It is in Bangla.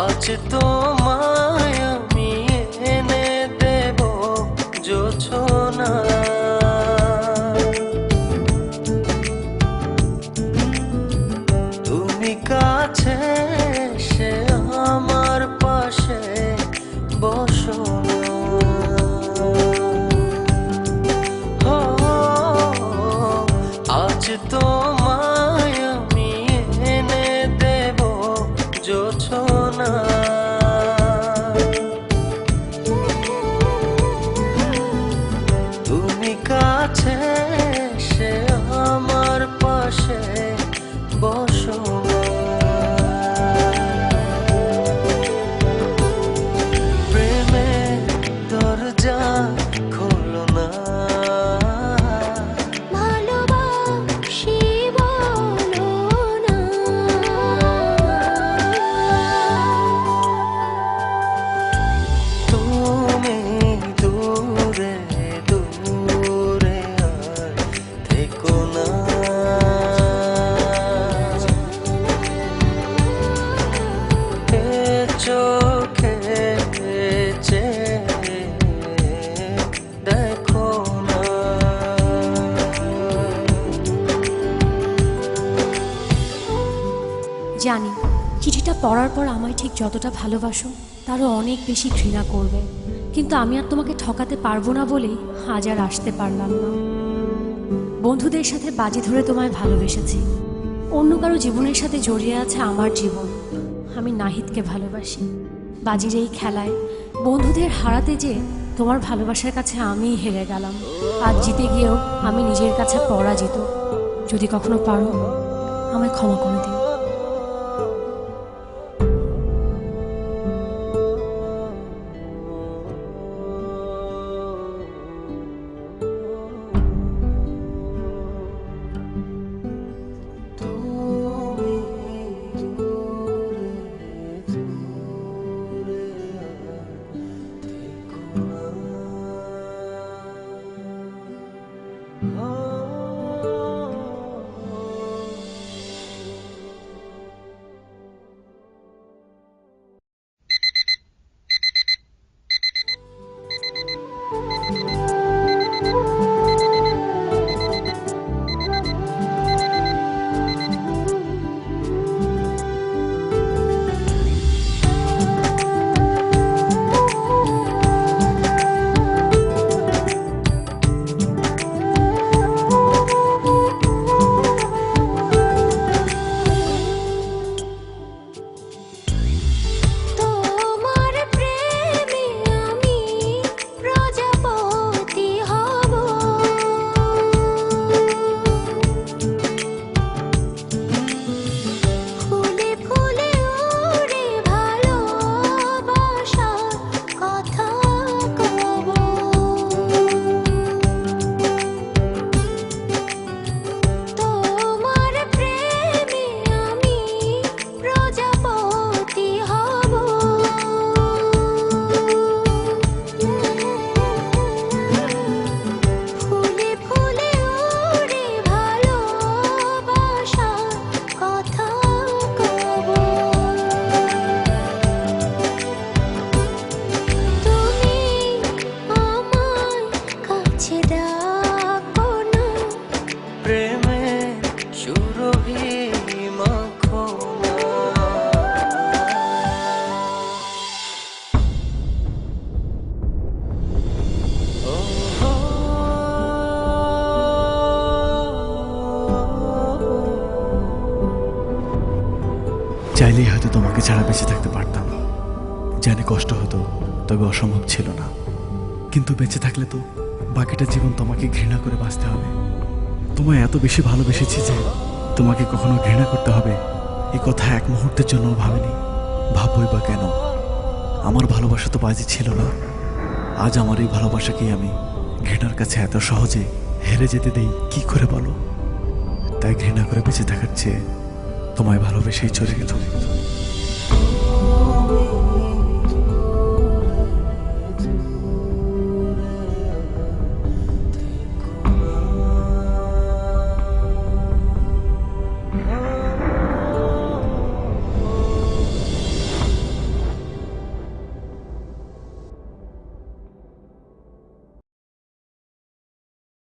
আজ তোমায় আমি এনে দেব জোছনা, তুমি কাছে এসে আমার পাশে বসো না। আজ তোমায় আমি এনে দেব জোছনা, তুমি কাছে এসে আমার পাশে বসো না। প্রেমের দরজা খোলো না, চোখে দেখো না। জানি চিঠিটা পড়ার পর আমায় ঠিক যতটা ভালোবাসো তারও অনেক বেশি ঘৃণা করবে, কিন্তু আমি আর তোমাকে ঠকাতে পারবো না বলেই আজ আর আসতে পারলাম না। বন্ধুদের সাথে বাজি ধরে তোমায় ভালোবেসেছি, অন্য কারো জীবনের সাথে জড়িয়ে আছে আমার জীবন। আমি নাহিদকে ভালোবাসি। বাজির এই খেলায় বন্ধুদের হারাতে যে তোমার ভালোবাসার কাছে আমিই হেরে গেলাম। আজ জিতে গিয়েও আমি নিজের কাছে পরাজিত। যদি কখনো পারো আমায় ক্ষমা করে দিও। কभी মাখো না। ও হো, চাইলেই হয়তো তোমাকে ছাড়া বেঁচে থাকতে পারতাম, জানি কষ্ট হতো, তবে অসম্ভব ছিল না। কিন্তু বেঁচে থাকলে তো বাকিটা জীবন তোমাকে ঘৃণা করে বাঁচতে হবে। তোমায় এত বেশি ভালোবেসেছি যে তোমাকে কখনো ঘৃণা করতে হবে এই কথা এক মুহূর্তের জন্য ভাবিনি। ভাববই বা কেন? আমার ভালোবাসা তো বাজি ছিল না। আজ আমার এই ভালোবাসাকেই আমি ঘৃণার কাছে এত সহজে হেরে যেতে দেই কি করে বলো? তাই ঘৃণা করে বেঁচে থাকার চেয়ে তোমায় ভালোবেসেই চলে গেল।